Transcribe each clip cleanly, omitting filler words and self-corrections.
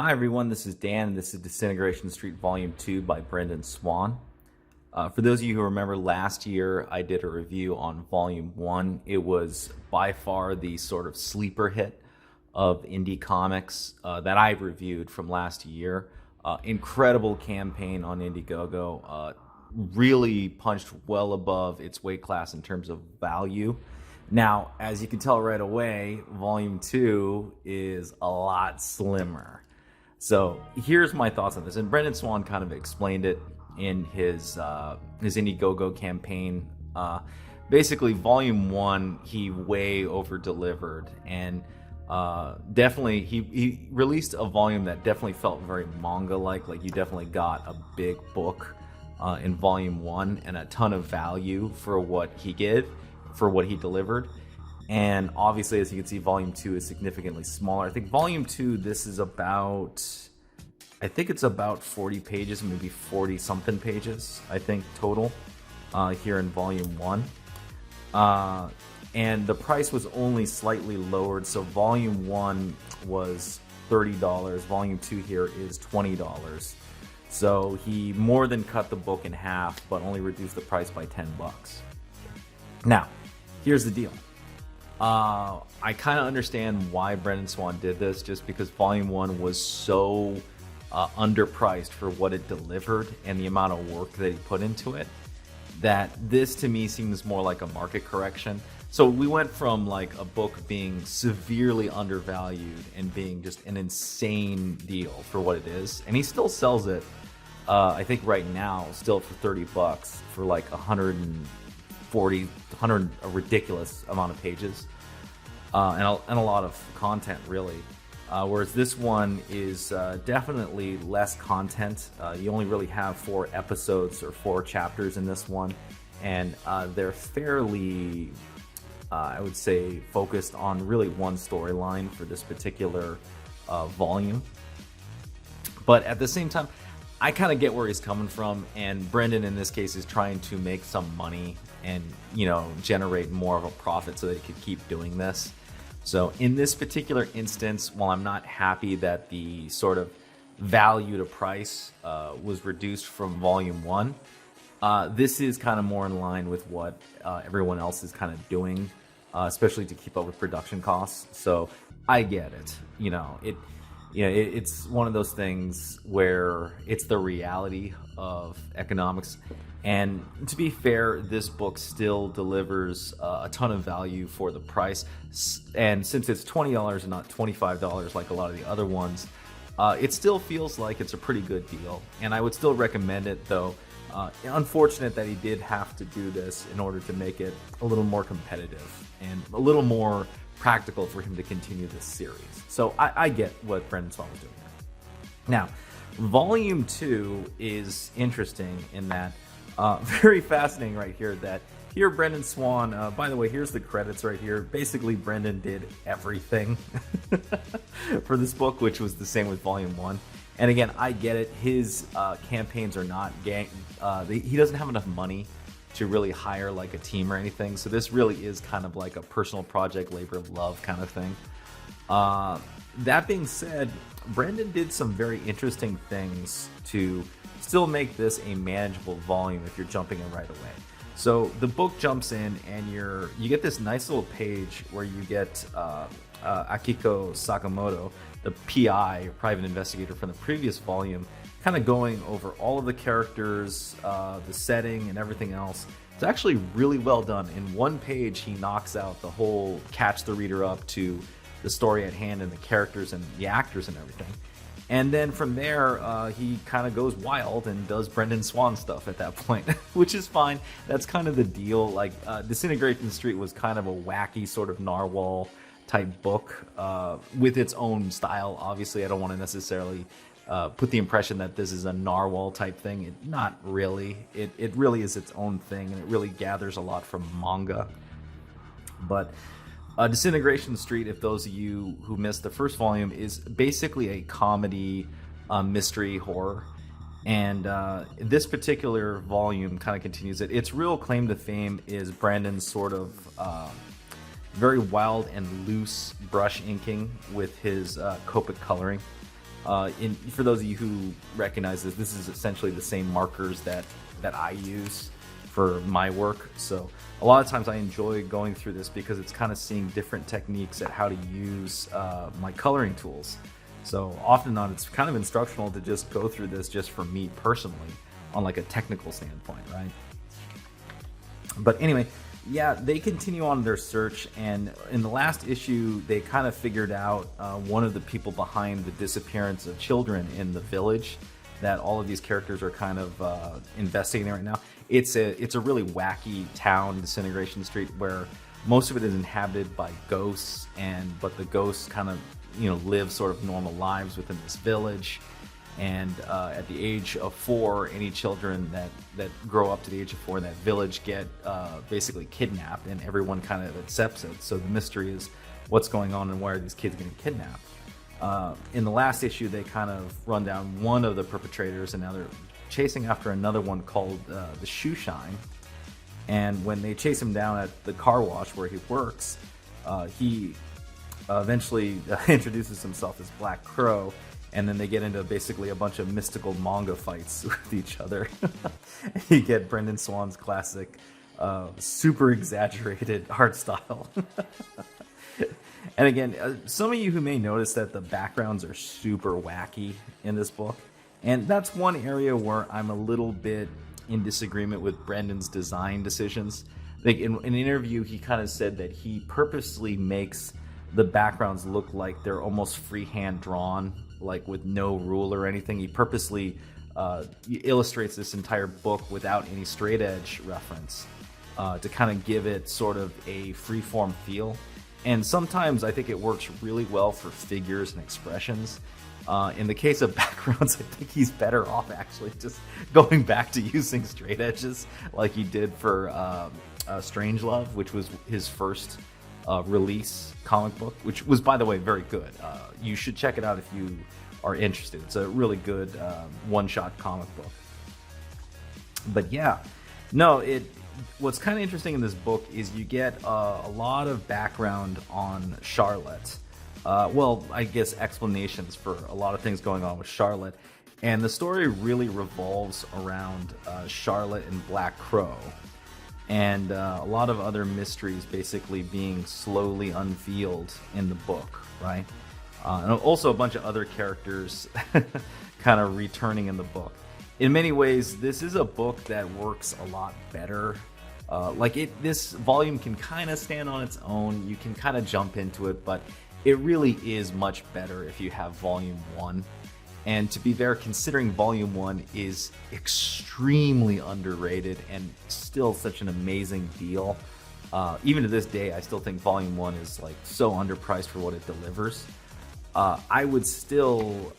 Hi everyone, this is Dan, and this is Disintegration Street Volume 2 by Brenden Swan. For those of you who remember, last year I did a review on Volume 1. It was by far the sort of sleeper hit of indie comics that I've reviewed from last year. Incredible campaign on Indiegogo. Really punched well above its weight class in terms of value. Now, as you can tell right away, Volume 2 is a lot slimmer. So here's my thoughts on this, and Brenden Swan kind of explained it in his Indiegogo campaign. Basically, Volume 1, he way over-delivered, and definitely he released a volume that definitely felt very manga-like. Like you definitely got a big book in Volume 1 and a ton of value for what he delivered. And obviously, as you can see, Volume 2 is significantly smaller. I think Volume 2, this is about, I think it's about 40 pages, maybe 40-something pages, I think, total, here in Volume 1. And the price was only slightly lowered, so Volume 1 was $30. Volume 2 here is $20. So he more than cut the book in half, but only reduced the price by $10. Now, here's the deal. I kind of understand why Brenden Swan did this, just because Volume 1 was so underpriced for what it delivered and the amount of work that he put into it, that this to me seems more like a market correction. So we went from like a book being severely undervalued and being just an insane deal for what it is, and he still sells it, I think right now, still for $30 for like 100, a ridiculous amount of pages, and a lot of content, really. Whereas this one is definitely less content. You only really have 4 episodes or 4 chapters in this one, and they're fairly, I would say, focused on really one storyline for this particular volume. But at the same time, I kind of get where he's coming from, and Brenden in this case is trying to make some money and, you know, generate more of a profit so that he could keep doing this. So in this particular instance, while I'm not happy that the sort of value to price was reduced from Volume 1, this is kind of more in line with what everyone else is kind of doing, especially to keep up with production costs. So I get it. It's one of those things where it's the reality of economics. And to be fair, this book still delivers a ton of value for the price. And since it's $20 and not $25 like a lot of the other ones, it still feels like it's a pretty good deal. And I would still recommend it, though. Unfortunate that he did have to do this in order to make it a little more competitive and a little more practical for him to continue this series. So I get what Brenden Swan was doing there. Now, Volume 2 is interesting in that, very fascinating right here, that here Brenden Swan, by the way, here's the credits right here. Basically, Brenden did everything for this book, which was the same with Volume 1. And again, I get it. His campaigns are not he doesn't have enough money to really hire like a team or anything. So this really is kind of like a personal project, labor of love kind of thing. That being said, Brenden did some very interesting things to still make this a manageable volume if you're jumping in right away. So the book jumps in, and you get this nice little page where you get Akiko Sakamoto, the PI, or private investigator from the previous volume, kind of going over all of the characters, the setting, and everything else. It's actually really well done. In one page, he knocks out the whole, catch the reader up to the story at hand and the characters and the actors and everything. And then from there, he kind of goes wild and does Brenden Swan stuff at that point, which is fine. That's kind of the deal. Like, Disintegration Street was kind of a wacky sort of narwhal type book with its own style. Obviously, I don't want to necessarily put the impression that this is a narwhal type thing. Not really. It really is its own thing, and it really gathers a lot from manga. But Disintegration Street, if those of you who missed the first volume, is basically a comedy, mystery, horror. And this particular volume kind of continues it. Its real claim to fame is Branden's sort of very wild and loose brush inking with his Copic coloring. For those of you who recognize this is essentially the same markers that I use for my work. So a lot of times I enjoy going through this because it's kind of seeing different techniques at how to use my coloring tools. So often on, it's kind of instructional to just go through this just for me personally on like a technical standpoint, right? But anyway, yeah, they continue on their search, and in the last issue, they kind of figured out one of the people behind the disappearance of children in the village that all of these characters are kind of investigating right now. It's a really wacky town, Disintegration Street, where most of it is inhabited by ghosts, but the ghosts kind of live sort of normal lives within this village. And at the age of 4, any children that grow up to the age of 4 in that village get basically kidnapped, and everyone kind of accepts it. So the mystery is what's going on and why are these kids getting kidnapped. In the last issue, they kind of run down one of the perpetrators, and now they're chasing after another one called the Shoe Shine. And when they chase him down at the car wash where he works, he eventually introduces himself as Black Crow. And then they get into basically a bunch of mystical manga fights with each other. You get Brenden Swan's classic, super exaggerated art style. And again, some of you who may notice that the backgrounds are super wacky in this book. And that's one area where I'm a little bit in disagreement with Brendan's design decisions. Like in an interview, he kind of said that he purposely makes the backgrounds look like they're almost freehand drawn, like with no rule or anything. He purposely illustrates this entire book without any straight edge reference to kind of give it sort of a freeform feel. And sometimes I think it works really well for figures and expressions. In the case of backgrounds, I think he's better off actually just going back to using straight edges like he did for Strangelove, which was his first release comic book, which was, by the way, very good. You should check it out if you are interested. It's a really good one-shot comic book. But yeah, no, what's kind of interesting in this book is you get a lot of background on Charlotte. Well, I guess explanations for a lot of things going on with Charlotte. And the story really revolves around Charlotte and Black Crow. And a lot of other mysteries basically being slowly unveiled in the book, right? And also a bunch of other characters kind of returning in the book. In many ways, this is a book that works a lot better. This volume can kind of stand on its own. You can kind of jump into it, but it really is much better if you have Volume 1. And to be fair, considering Volume 1 is extremely underrated and still such an amazing deal, even to this day, I still think Volume 1 is like so underpriced for what it delivers. I would still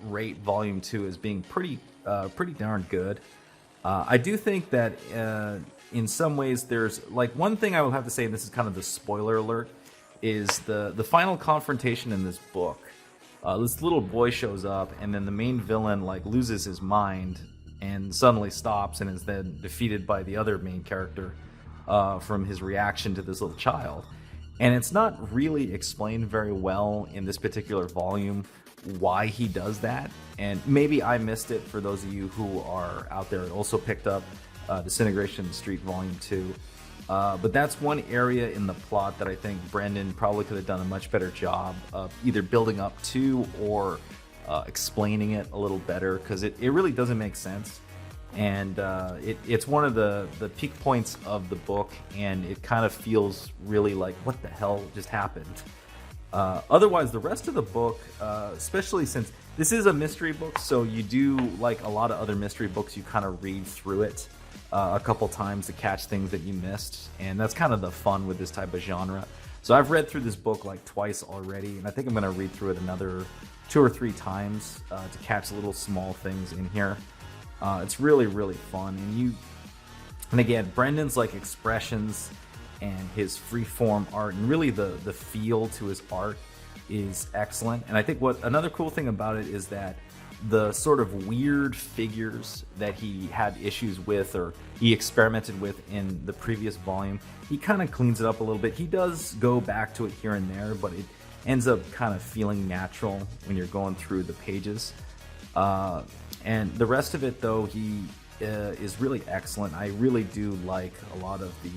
rate Volume 2 as being pretty darn good. I do think that in some ways there's like one thing I will have to say, and this is kind of the spoiler alert, is the final confrontation in this book. This little boy shows up, and then the main villain like loses his mind and suddenly stops and is then defeated by the other main character from his reaction to this little child. And it's not really explained very well in this particular volume why he does that. And maybe I missed it for those of you who are out there and also picked up DisintegrationStreet Volume 2. But that's one area in the plot that I think Brenden probably could have done a much better job of either building up to or explaining it a little better, because it really doesn't make sense. And it's one of the peak points of the book, and it kind of feels really like, what the hell just happened? Otherwise, the rest of the book, especially since this is a mystery book, so you do, like a lot of other mystery books, you kind of read through it a couple times to catch things that you missed, and that's kind of the fun with this type of genre. So I've read through this book like twice already, and I think I'm going to read through it another 2 or 3 times to catch little small things in here. It's really, really fun, and again, Brendan's like expressions and his freeform art, and really the feel to his art is excellent. And I think what another cool thing about it is that the sort of weird figures that he had issues with or he experimented with in the previous volume, he kind of cleans it up a little bit. He does go back to it here and there, but ends up kind of feeling natural when you're going through the pages. And the rest of it, though, he is really excellent. I really do like a lot of the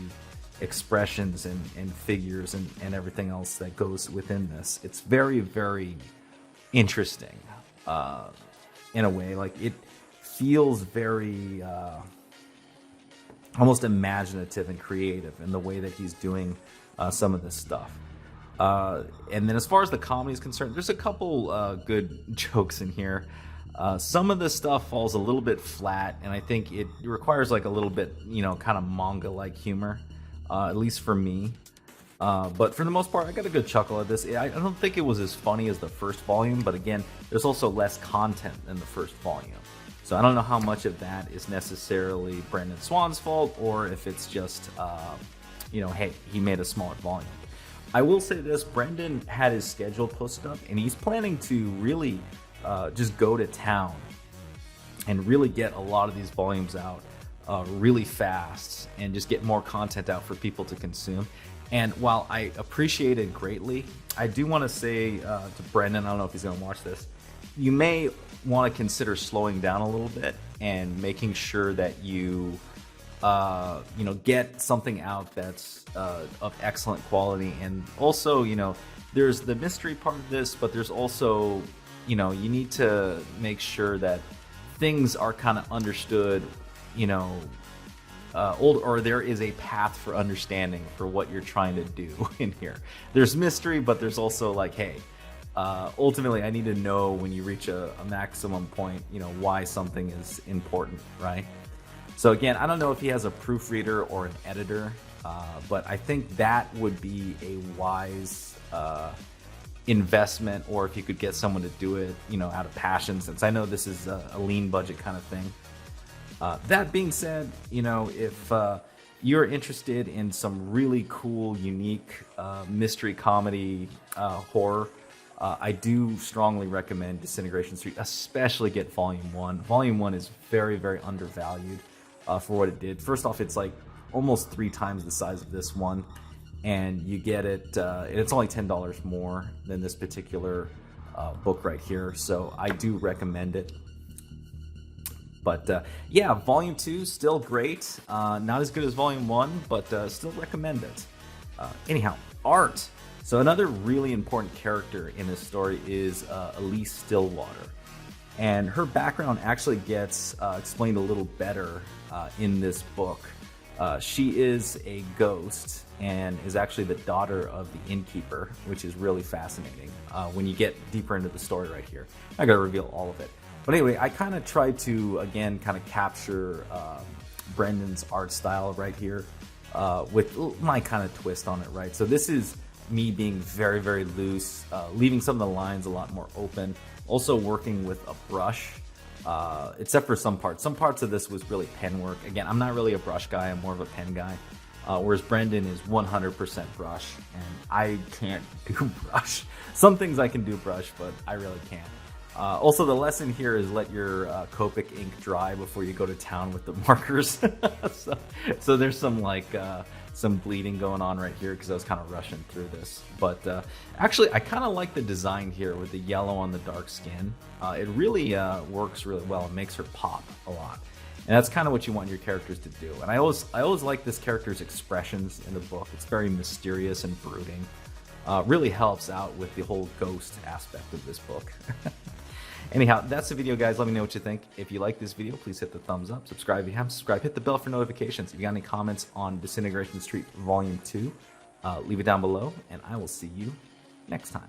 expressions and figures and everything else that goes within this. It's very, very interesting in a way. Like, it feels very almost imaginative and creative in the way that he's doing some of this stuff. And then as far as the comedy is concerned, there's a couple good jokes in here. Some of the stuff falls a little bit flat, and I think it requires like a little bit, kind of manga-like humor, at least for me. But for the most part, I got a good chuckle at this. I don't think it was as funny as the first volume, but again, there's also less content than the first volume. So I don't know how much of that is necessarily Brenden Swan's fault, or if it's just, hey, he made a smaller volume. I will say this, Brenden had his schedule posted up, and he's planning to really just go to town and really get a lot of these volumes out really fast and just get more content out for people to consume. And while I appreciate it greatly, I do want to say to Brenden, I don't know if he's going to watch this, you may want to consider slowing down a little bit and making sure that you get something out that's of excellent quality. And also, there's the mystery part of this, but there's also, you need to make sure that things are kind of understood, or there is a path for understanding for what you're trying to do in here. There's mystery, but there's also like, hey, ultimately I need to know when you reach a maximum point, why something is important, right? So again, I don't know if he has a proofreader or an editor, but I think that would be a wise investment, or if you could get someone to do it, out of passion, since I know this is a lean budget kind of thing. That being said, if you're interested in some really cool, unique mystery comedy horror, I do strongly recommend Disintegration Street, especially get Volume 1. Volume 1 is very, very undervalued for what it did. First off, it's like almost 3 times the size of this one, and you get it, it's only $10 more than this particular book right here, so I do recommend it. But yeah, Volume 2, still great. Not as good as Volume 1, but still recommend it. Anyhow, art. So another really important character in this story is Elise Stillwater. And her background actually gets explained a little better in this book. She is a ghost and is actually the daughter of the innkeeper, which is really fascinating when you get deeper into the story right here. I'm not going to reveal all of it. But anyway, I kind of tried to, again, kind of capture Brendan's art style right here with my kind of twist on it, right? So this is me being very, very loose, leaving some of the lines a lot more open, also working with a brush, except for some parts. Some parts of this was really pen work. Again, I'm not really a brush guy, I'm more of a pen guy, whereas Brenden is 100% brush, and I can't do brush. Some things I can do brush, but I really can't. Also, the lesson here is let your Copic ink dry before you go to town with the markers. so there's some bleeding going on right here because I was kind of rushing through this. But actually, I kind of like the design here with the yellow on the dark skin. It really works really well. It makes her pop a lot. And that's kind of what you want your characters to do. And I always like this character's expressions in the book. It's very mysterious and brooding. Really helps out with the whole ghost aspect of this book. Anyhow, that's the video, guys. Let me know what you think. If you like this video, please hit the thumbs up. Subscribe if you haven't subscribed. Hit the bell for notifications. If you got any comments on Disintegration Street Volume 2, leave it down below, and I will see you next time.